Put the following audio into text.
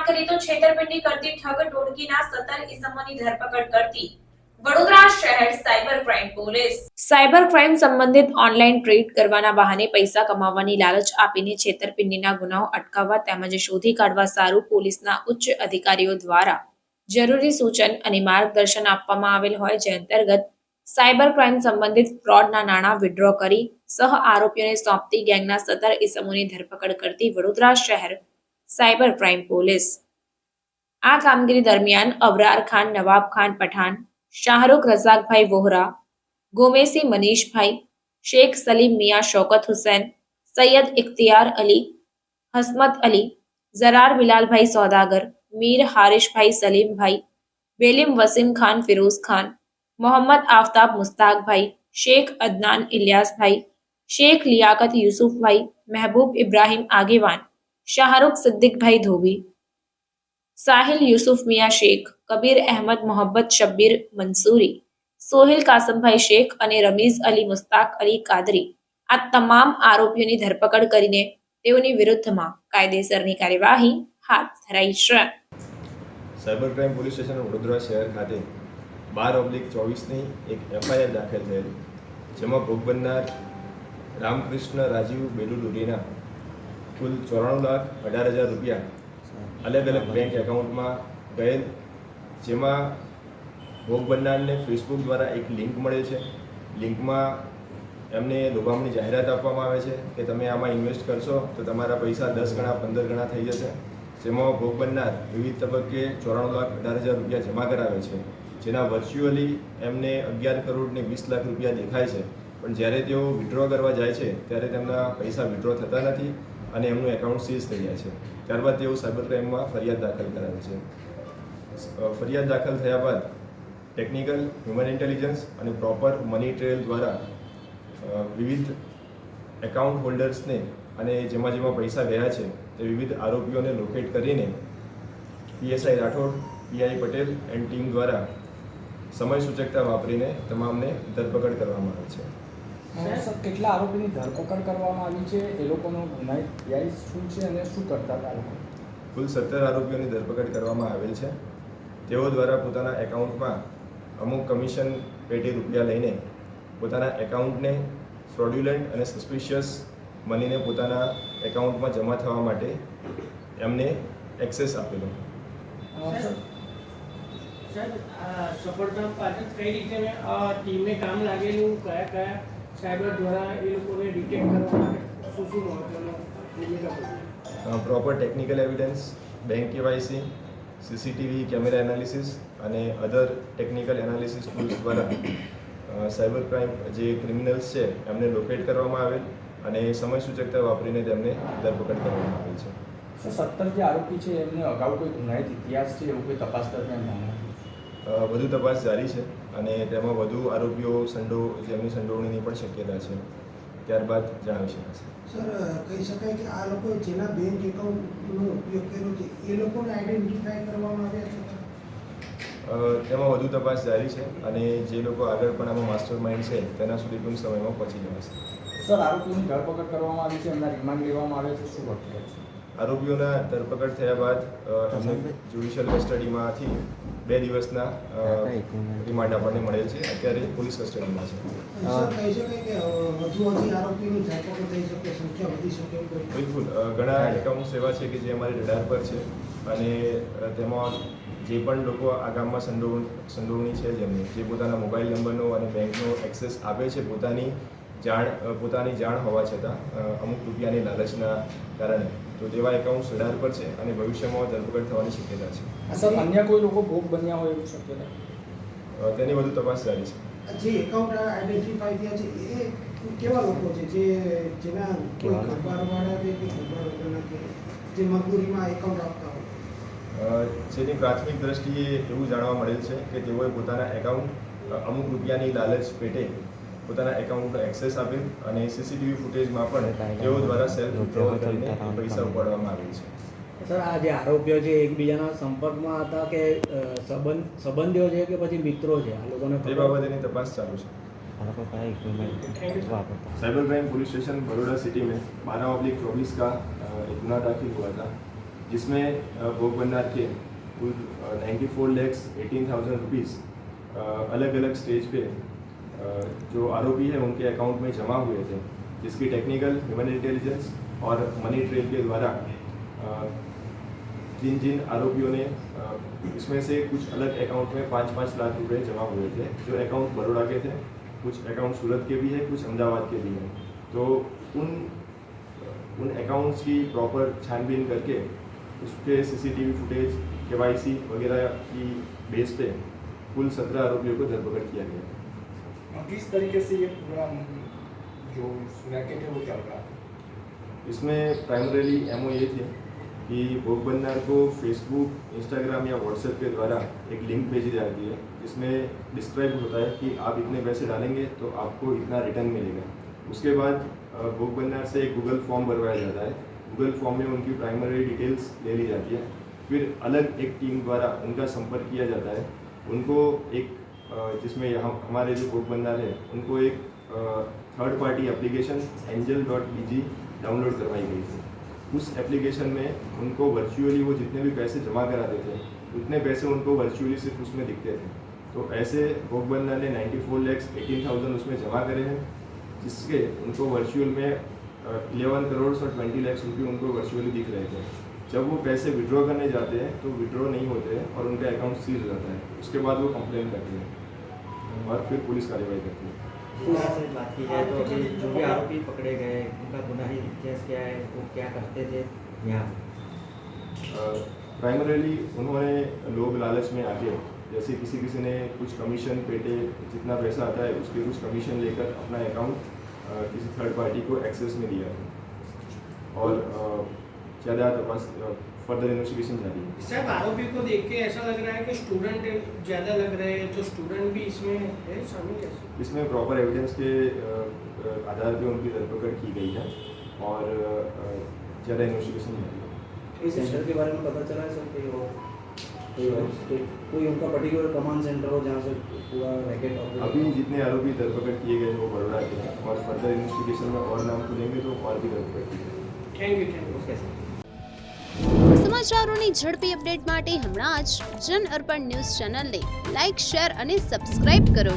વાત કરીએ તો છેતરપિંડી કરતી ઠગ ટોળકીના 17 ઇસમોની ધરપકડ કરતી વડોદરા શહેર cyber crime police cyber crime સંબંધિત ઓનલાઈન ટ્રેડ કરવાના બહાને પૈસા કમાવાની લાલચ આપીને છેતરપિંડીના ગુનાઓ અટકાવવા તેમજ શોધી કાઢવા સારું પોલીસના ઉચ્ચ અધિકારીઓ દ્વારા જરૂરી સૂચન અને માર્ગદર્શન આપવામાં આવેલ હોય જે અંતર્ગત સાયબર ક્રાઇમ સંબંધિત ફ્રોડના નાણાં વિડ્રો કરી સહ આરોપીઓને સોંપતી ગેંગના 17 ઇસમોની ધરપકડ કરતી વડોદરા શહેર સાયબર ક્રાઇમ પોલીસ આ કામગીરી દરમિયાન અબરાર ખાન, નવાબ ખાન પઠાણ, શાહરૂખ રઝાકભાઈ વોહરા, ગોમેસી મનીષભાઈ, શેખ સલીમ મિયા શૌકત હુસૈન, સૈયદ ઇખ્તિયાર અલી, હસમત અલી, ઝરાર બિલાલભાઈ સોદાગર, મીર હારિશભાઈ સલીમભાઈ, બેલીમ વસીમ ખાન ફિરોઝ ખાન, મોહમ્મદ આફતાબ મુસ્તાકભાઈ, શેખ અદનાન ઇલિયાસભાઈ, શેખ લિયાકત યુસુફભાઈ, મહેબૂબ ઇબ્રાહિમ આગેવાન, શાહરૂખ સિદ્દીકભાઈ ધોબી, સાહિલ યુસુફ મિયા શેખ, કબીર અહેમદ મોહબ્બત શબ્બીર મંસૂરી, સોહિલ કાસમભાઈ શેખ અને રમીઝ અલી મુસ્તાક અલી કાદરી આ તમામ આરોપીઓની ધરપકડ કરીને તેઓની વિરુદ્ધમાં કાયદેસરની કાર્યવાહી હાથ ધરાઈ છે. Cyber crime police station Vadodara શહેર ખાતે 12/24ની એક એફઆઈઆર દાખલ થયેલ, જેમાં ભોગ બનનાર રામકૃષ્ણ રાજીવ બેલુડુરીના કુલ 94,18,000 રૂપિયા અલગ અલગ બેંક એકાઉન્ટમાં ગયેલ, જેમાં ભોગ બનનારને ફેસબુક દ્વારા એક લિંક મળે છે. લિંકમાં એમને લોભામણી જાહેરાત આપવામાં આવે છે કે તમે આમાં ઇન્વેસ્ટ કરશો તો તમારા પૈસા 10 ગણા 15 ગણા થઈ જશે. જેમાં ભોગ બનનાર વિવિધ તબક્કે 94,18,000 રૂપિયા જમા કરાવે છે, જેના વર્ચ્યુઅલી એમને 11 કરોડ ને 20 લાખ રૂપિયા દેખાય છે. પણ જ્યારે તેઓ વિડ્રો કરવા જાય છે ત્યારે તેમના પૈસા વિડ્રો થતા નથી અને એમનું એકાઉન્ટ સીઝ થઈ જાય છે. ત્યારબાદ તેઓ સાયબર ક્રાઇમમાં ફરિયાદ દાખલ કરાવે છે. ફરિયાદ દાખલ થયા બાદ ટેકનિકલ, હ્યુમન ઇન્ટેલિજન્સ અને પ્રોપર મની ટ્રેલ દ્વારા વિવિધ એકાઉન્ટ હોલ્ડર્સને અને જેમાં પૈસા ગયા છે તે વિવિધ આરોપીઓને લોકેટ કરીને PSI Rathod, PI Patel and team દ્વારા સમય સૂચકતા વાપરીને તમામને ધરપકડ કરવામાં આવે છે. સર, કેટલા આરોપીની ધરપકડ કરવામાં આવી છે? એ લોકોનો ગુનાહિત ઇતિહાસ શું છે અને શું કરતા હતા લોકો? કુલ 17 આરોપીઓની ધરપકડ કરવામાં આવેલ છે. તેઓ દ્વારા પોતાના એકાઉન્ટમાં અમુક કમિશન પેટે રૂપિયા લઈને પોતાના એકાઉન્ટને ફ્રોડ્યુલન્ટ અને સસ્પિશિયસ મનીને પોતાના એકાઉન્ટમાં જમા થવા માટે એમને એક્સેસ આપેલો. સફળતા પાછળ કઈ રીતે ટીમે કામ લાગેલું, કયા સાયબર દ્વારા એ લોકોને ડિટેક્ટ કરવા માટે શું મહત્વનું ભૂમિકા ભજવી? Proper technical evidence, bank KYC, CCTV camera analysis અને અધર ટેકનિકલ એનાલિસિસ ટૂલ્સ દ્વારા સાયબર ક્રાઇમ જે ક્રિમિનલ્સ છે એમને લોકેટ કરવામાં આવેલ અને સમય સૂચકતા વાપરીને તેમને ધરપકડ કરવામાં આવેલ છે. 17 જે આરોપી છે એમને અગાઉ કોઈ ગુનાહિત ઇતિહાસ છે એવું કોઈ તપાસ દરમિયાન વધુ તપાસ જારી છે અને તેમાં વધુ આરોપીઓ જેમની સંડોવણીની પણ શક્યતા છે. ત્યારબાદ જણાવી શકાશે. સર, કહી શકાય કે આ લોકો જેના બેંક એકાઉન્ટનો ઉપયોગ કર્યો છે એ લોકોને આઈડેન્ટિફાય કરવામાં આવ્યા છે? તેમાં વધુ તપાસ જારી છે અને જે લોકો આગળ પણ આમાં માસ્ટર માઇન્ડ છે તેના સુધી ટૂંક સમયમાં પહોંચી જવાશે. સર, આરોપીઓની ધરપકડ કરવામાં આવી છે, એમના રિમાન્ડ લેવામાં આવે છે, શું પ્રક્રિયા છે? આરોપીઓના ધરપકડ થયા બાદ એમને જ્યુડિશિયલ કસ્ટડીમાંથી 2 દિવસના રિમાન્ડ આપણને મળેલ છે. અત્યારે પોલીસ કસ્ટડીમાં છે. સર, કહી શકાય કે હજી આરોપીની ધરપકડ થઈ શકે, સંખ્યા વધી શકે? બિલકુલ, ઘણા એકાઉન્ટ્સ એવા છે કે જે અમારી રડાર પર છે અને તેમાં જે પણ લોકો આ ગામમાં સંડોવણી છે જેમની જે પોતાના મોબાઈલ નંબરનો અને બેંકનો એક્સેસ આપે છે પોતાની જાણ હોવા છતાં અમુક રૂપિયાની લાલચના કારણે, તો તેવા એકાઉન્ટ્સ રડાર પર છે અને ભવિષ્યમાં ધરપકડ થવાની શક્યતા છે. સર, અન્ય કોઈ લોકો ભોગ બન્યા હોય એવું શક્યતા? તેની વધુ તપાસ જારી છે. જે એકાઉન્ટ આઈડેન્ટિફાઈ થયા છે એ કેવા લોકો છે? જેના કોઈ ખબારવાળા છે કે ખબર વગરના કે જે મજબૂરીમાં એકાઉન્ટ આપતા હોય? જેની પ્રાથમિક દ્રષ્ટિએ એવું જાણવા મળેલ છે કે તેઓએ પોતાના એકાઉન્ટ અમુક રૂપિયાની લાલચ પેટે પોતાના એકાઉન્ટનો એક્સેસ આપેલ અને સીસીટીવી ફૂટેજમાં પણ તેઓ દ્વારા સેલ્ફ વિથડ્રોલ કરીને પૈસા ઉપાડવામાં આવેલ છે. સર, આ જે આરોપીઓ છે એકબીજાના સંપર્કમાં હતા કે સંબંધીઓ છે કે પછી મિત્રો છે? આ લોકોને તે બાબતેની તપાસ ચાલુ છે. Cyber crime police station Baroda city में 12/24 का एक गुना दाखिल हुआ था, जिसमें भोग बननार के कुल 94,18,000 रुपीज़ अलग अलग स्टेज पे जो आरोपी है उनके अकाउंट में जमा हुए थे, जिसकी टेक्निकल, ह्यूमन इंटेलिजेंस और मनी ट्रेल के द्वारा जिन जिन आरोपियों ने इसमें से कुछ अलग अकाउंट में 5-5 लाख रुपए जमा हुए थे, जो अकाउंट बड़ौदा के थे, कुछ अकाउंट सूरत के भी हैं, कुछ अहमदाबाद के भी हैं। तो उन अकाउंट्स की प्रॉपर छानबीन करके उसके CCTV फुटेज, KYC वगैरह की बेस पे कुल 17 आरोपियों को धरपकड़ किया गया। किस तरीके से ये पूरा जो रैकेट है वो चल रहा है? इसमें प्राइमरीली MO ये थे कि भोग बननार को फेसबुक, इंस्टाग्राम या व्हाट्सएप के द्वारा एक लिंक भेजी जाती है, जिसमें डिस्क्राइब होता है कि आप इतने पैसे डालेंगे तो आपको इतना रिटर्न मिलेगा। उसके बाद भोग बननार से एक गूगल फॉर्म भरवाया जाता है। गूगल फॉर्म में उनकी प्राइमरी डिटेल्स ले ली जाती है। फिर अलग एक टीम द्वारा उनका संपर्क किया जाता है। उनको एक जिसमें यहाँ हमारे जो भोग बननार है उनको एक third party application angel.bg download करवाई गई थी। उस एप्लीकेशन में उनको वर्चुअली वो जितने भी पैसे जमा कराते थे उतने पैसे उनको वर्चुअली सिर्फ उसमें दिखते थे। तो ऐसे भोग बननार ने 94,18,000 उसमें जमा करे हैं, जिसके उनको वर्चुअल में 11 करोड़ और 20 लाख रुपये उनको वर्चुअली दिख रहे थे। जब वो पैसे विड्रॉ करने जाते हैं तो विड्रॉ नहीं होते हैं और उनका अकाउंट सीज हो जाता है। उसके बाद वो कंप्लेन करते हैं और फिर पुलिस कार्रवाई करती है। से बात की जाए तो अभी जो भी आरोपी पकड़े गए उनका गुनाही इतिहास क्या है, वो क्या करते थे यहाँ? प्राइमरीली उन्होंने लोग लालच में आके, जैसे किसी ने कुछ कमीशन पेटे, जितना पैसा आता है उसके कुछ कमीशन लेकर अपना अकाउंट किसी थर्ड पार्टी को एक्सेस में दिया है और ज़्यादा तपास फर्दर इन्वेस्टिगेशन जारी है। साहब, आरोपी को देख के ऐसा लग रहा है कि स्टूडेंट ज़्यादा लग रहे हैं, तो स्टूडेंट भी इसमें है शामिल कैसे? इसमें प्रॉपर एविडेंस के आधार पे उनकी धरपकड़ की गई है और ज़्यादा इन्वेस्टिगेशन जारी है। इस सेंटर के बारे में पता चला है सर कोई उनका पर्टिकुलर कमांड सेंटर हो जहाँ से पूरा रैकेट? अभी जितने आरोपी धरपकड़ किए गए वो बड़ौदा के हैं और फर्दर इन्वेस्टिगेशन में और नाम खुलेंगे तो और भी धरपकड़ की जाएगी। Thank you. સમાચારોની ઝડપી અપડેટ માટે હમણાં જ જન અર્પણ ન્યૂઝ ચેનલને લાઇક, શેર અને સબસ્ક્રાઇબ કરો.